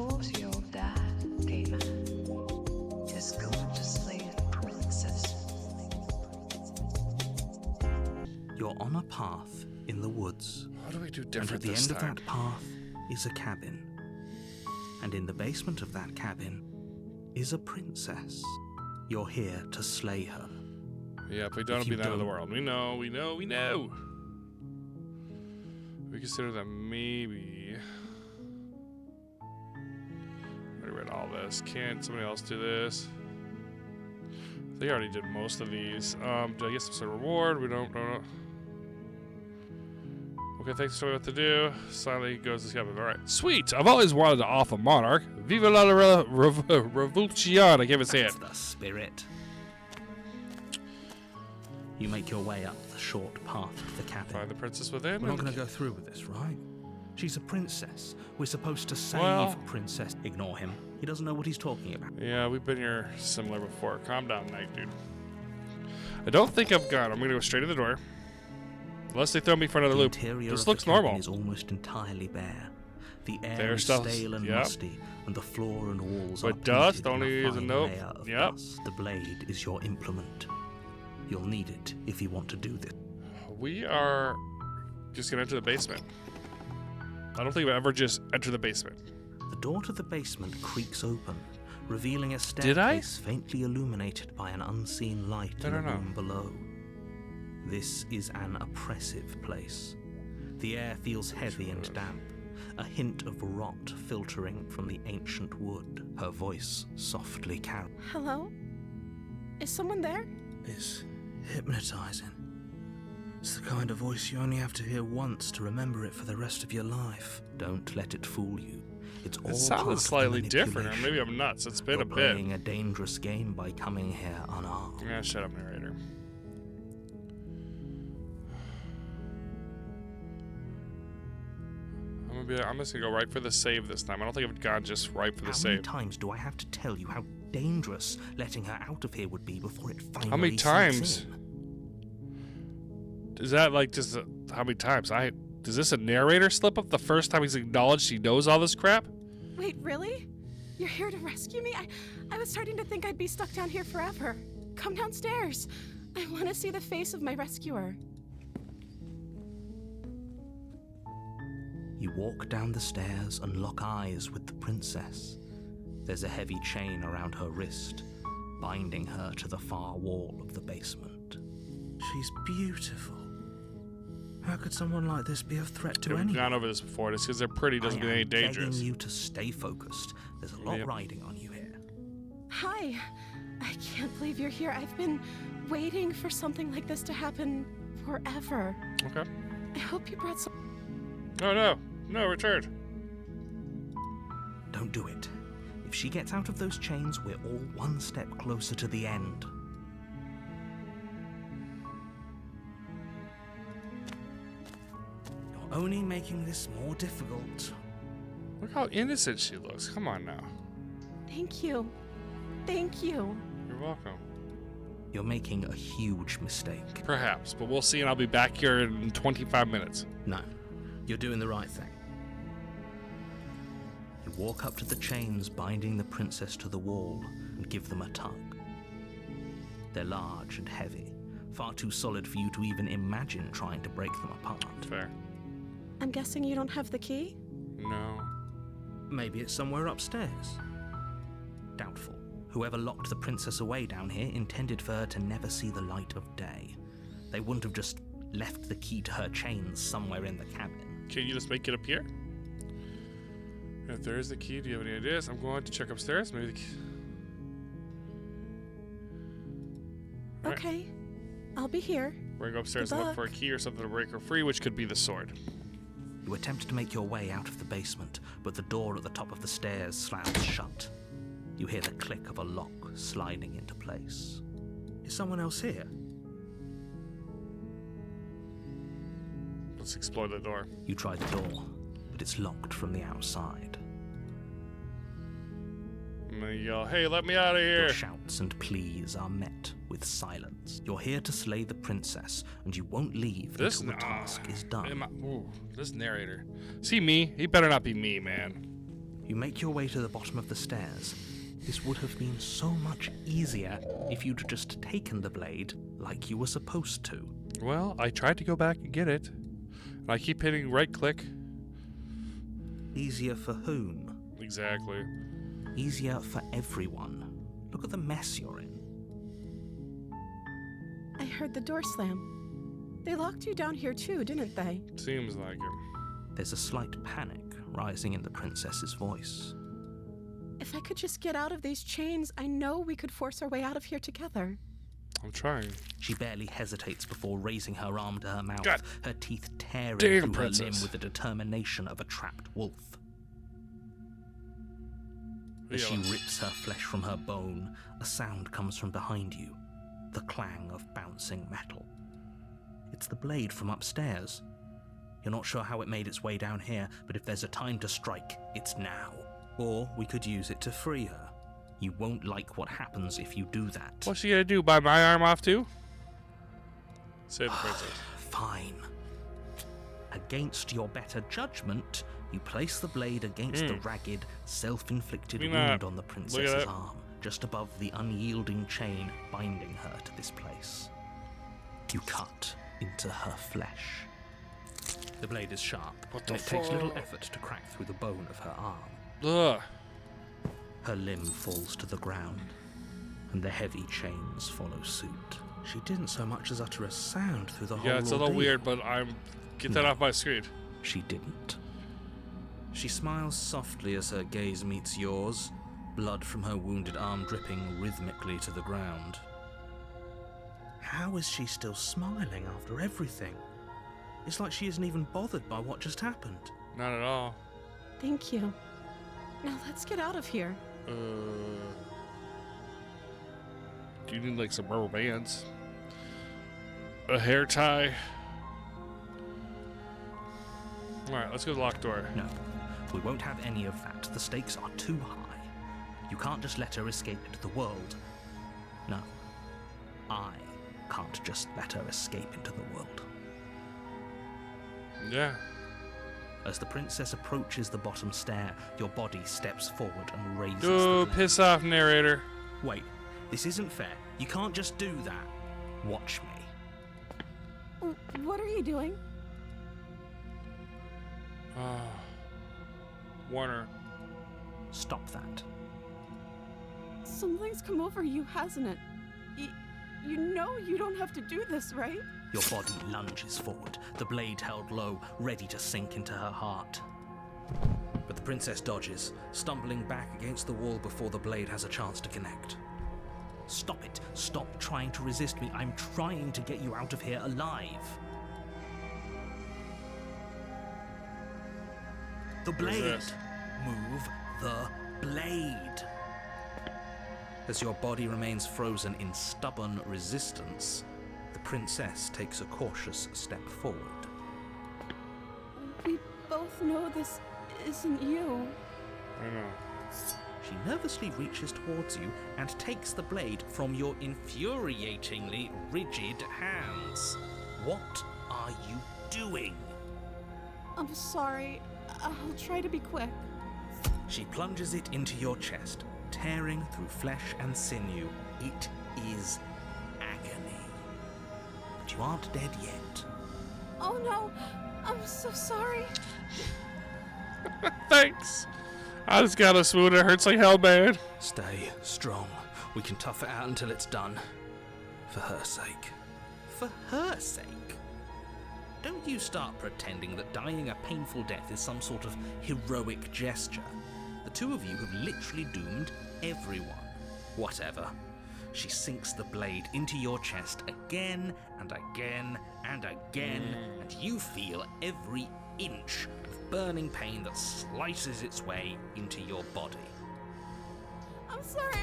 course you'll die, demon. Just going to slay the princess. You're on a path in the woods. What do we do And different at the this end time? of that path is a cabin. And in the basement of that cabin is a princess. You're here to slay her. Yeah, if we don't, If it'll be you the end of the don't- world. We know. We consider that maybe. I already read all this. Can't somebody else do this? They already did most of these. Do I get some sort of reward? We don't. Okay, thanks for showing me what to do. Silently goes to cabin. Alright. Sweet! I've always wanted to off a monarch. Viva la revolution! I can't even say it. That's the spirit. You make your way up the short path of the cabin. Find the princess within. We're not going to go through with this, right? She's a princess. We're supposed to save Well- Princess. Ignore him. He doesn't know what he's talking about. Yeah, we've been here similar before. Calm down, Knight, dude. I don't think I've got. I'm gonna go straight to the door. Unless they throw me for another The loop. interior This of looks the cabin normal. is almost entirely bare. The air Bare is stuff, stale and yep. musty, and the floor and walls But are dust painted in only a is a fine nope. layer of Yep. dust. The blade is your implement. You'll need it if you want to do this. We are just gonna enter the basement. I don't think we've ever just entered the basement. The door to the basement creaks open, revealing a Did I? staircase faintly illuminated by an unseen light I in the don't know. room below. This is an oppressive place. The air feels heavy and damp, a hint of rot filtering from the ancient wood. Her voice softly carries. Hello? Is someone there? It's hypnotizing. It's the kind of voice you only have to hear once to remember it for the rest of your life. Don't let it fool you. It's all It part sounded of the slightly different, or manipulation. maybe I'm nuts. It's been You're a bit. playing a dangerous game by coming here unarmed. Yeah, shut up, narrator. I'm just gonna go right for the save this time. I don't think I've gone just right for the How many save. times do I have to tell you how dangerous letting her out of here would be before it finally How many sinks times? in? Is that like just how many times? Does this a narrator slip up the first time he's acknowledged he knows all this crap? Wait, really? You're here to rescue me? I was starting to think I'd be stuck down here forever. Come downstairs. I want to see the face of my rescuer. You walk down the stairs and lock eyes with the princess. There's a heavy chain around her wrist, binding her to the far wall of the basement. She's beautiful. How could someone like this be a threat to We've anyone? gone over this before. Just because they're pretty doesn't I mean they am ain't dangerous. begging you to stay focused. There's a lot Yep. riding on you here. Hi. I can't believe you're here. I've been waiting for something like this to happen forever. Okay. I hope you brought some. Oh no. No, return. Don't do it. If she gets out of those chains, we're all one step closer to the end. You're only making this more difficult. Look how innocent she looks. Come on now. Thank you. Thank you. You're welcome. You're making a huge mistake. Perhaps, but we'll see, and I'll be back here in 25 minutes. No, you're doing the right thing. You walk up to the chains binding the princess to the wall and give them a tug. They're large and heavy, far too solid for you to even imagine trying to break them apart. Fair. I'm guessing you don't have the key? No. Maybe it's somewhere upstairs. Doubtful. Whoever locked the princess away down here intended for her to never see the light of day. They wouldn't have just left the key to her chains somewhere in the cabin. Can you just make it appear? If there is the key, do you have any ideas? I'm going to check upstairs. Maybe the key. Alright. Okay. I'll be here. We're gonna go upstairs Good and look for a luck. key or something to break her free, which could be the sword. You attempt to make your way out of the basement, but the door at the top of the stairs slams shut. You hear the click of a lock sliding into place. Is someone else here? Let's explore the door. You try the door, but it's locked from the outside. I'm gonna yell, hey, let me out of Your here! shouts and pleas are met with silence. You're here to slay the princess, and you won't leave until the task is done. This narrator. See me? He better not be me, man. You make your way to the bottom of the stairs. This would have been so much easier if you'd just taken the blade like you were supposed to. Well, I tried to go back and get it. And I keep hitting right click. Easier for whom? Exactly. Easier for everyone. Look at the mess you're in. I heard the door slam. They locked you down here too, didn't they? Seems like it. There's a slight panic rising in the princess's voice. If I could just get out of these chains, I know we could force our way out of here together. I'm trying. She barely hesitates before raising her arm to her mouth, God her teeth tearing damn, through princess. her limb with the determination of a trapped wolf. As she rips her flesh from her bone, a sound comes from behind you, the clang of bouncing metal. It's the blade from upstairs. You're not sure how it made its way down here, but if there's a time to strike, it's now. Or we could use it to free her. You won't like what happens if you do that. What's she gonna do? Bite my arm off too? Save the princess. Fine. Against your better judgment, you place the blade against the ragged, self-inflicted Look at wound that. on the Look at princess's that. arm, just above the unyielding chain binding her to this place. You cut into her flesh. The blade is sharp, What and the it takes little fuck? effort to crack through the bone of her arm. Ugh. Her limb falls to the ground, and the heavy chains follow suit. She didn't so much as utter a sound through the whole Yeah, it's a little ordeal. weird, but get that No. off my screen. She didn't. She smiles softly as her gaze meets yours, blood from her wounded arm dripping rhythmically to the ground. How is she still smiling after everything? It's like she isn't even bothered by what just happened. Not at all. Thank you. Now let's get out of here. Do you need like some rubber bands? A hair tie? Alright, let's go to the locked door. No, we won't have any of that. The stakes are too high. You can't just let her escape into the world. No, I can't just let her escape into the world. Yeah. As the princess approaches the bottom stair, your body steps forward and raises Oh, the blade. piss off, narrator. Wait, this isn't fair. You can't just do that. Watch me. What are you doing? Warner. Stop that. Something's come over you, hasn't it? You know you don't have to do this, right? Your body lunges forward, the blade held low, ready to sink into her heart. But the princess dodges, stumbling back against the wall before the blade has a chance to connect. Stop it. Stop trying to resist me. I'm trying to get you out of here alive. The blade. this? Move the blade. As your body remains frozen in stubborn resistance, the princess takes a cautious step forward. We both know this isn't you. I know. She nervously reaches towards you and takes the blade from your infuriatingly rigid hands. What are you doing? I'm sorry. I'll try to be quick. She plunges it into your chest, tearing through flesh and sinew. It is agony. But you aren't dead yet. Oh no! I'm so sorry. Thanks. I just got a swoon. It hurts like hell, man. Stay strong. We can tough it out until it's done. For her sake. For her sake? Don't you start pretending that dying a painful death is some sort of heroic gesture. The two of you have literally doomed everyone. Whatever. She sinks the blade into your chest again and again and again, and you feel every inch of burning pain that slices its way into your body. I'm sorry.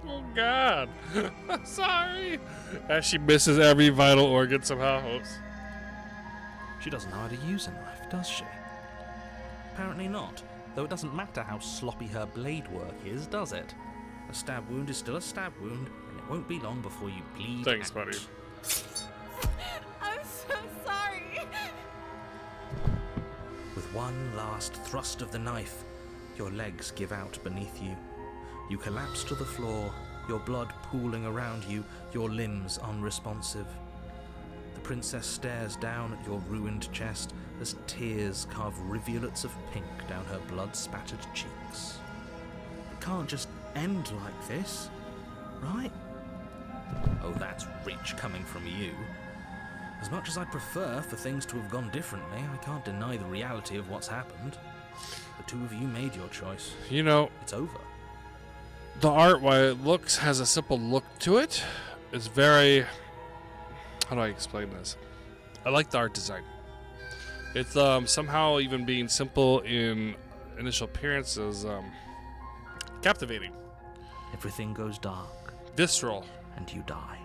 Oh, God. I'm sorry. As she misses every vital organ somehow. Oops. She doesn't know how to use a knife, does she? Apparently not, though it doesn't matter how sloppy her blade work is, does it? A stab wound is still a stab wound, and it won't be long before you bleed Thanks, out. buddy. I'm so sorry. one last thrust of the knife, your legs give out beneath you. You collapse to the floor, your blood pooling around you, your limbs unresponsive. The princess stares down at your ruined chest as tears carve rivulets of pink down her blood-spattered cheeks. It can't just end like this, right? Oh, that's rich coming from you. As much as I'd prefer for things to have gone differently, I can't deny the reality of what's happened. The two of you made your choice. You know, It's over. the art, while it looks, has a simple look to it, is very... How do I explain this? I like the art design. It's somehow, even being simple in initial appearance, is captivating. Everything goes dark, Visceral. and you die.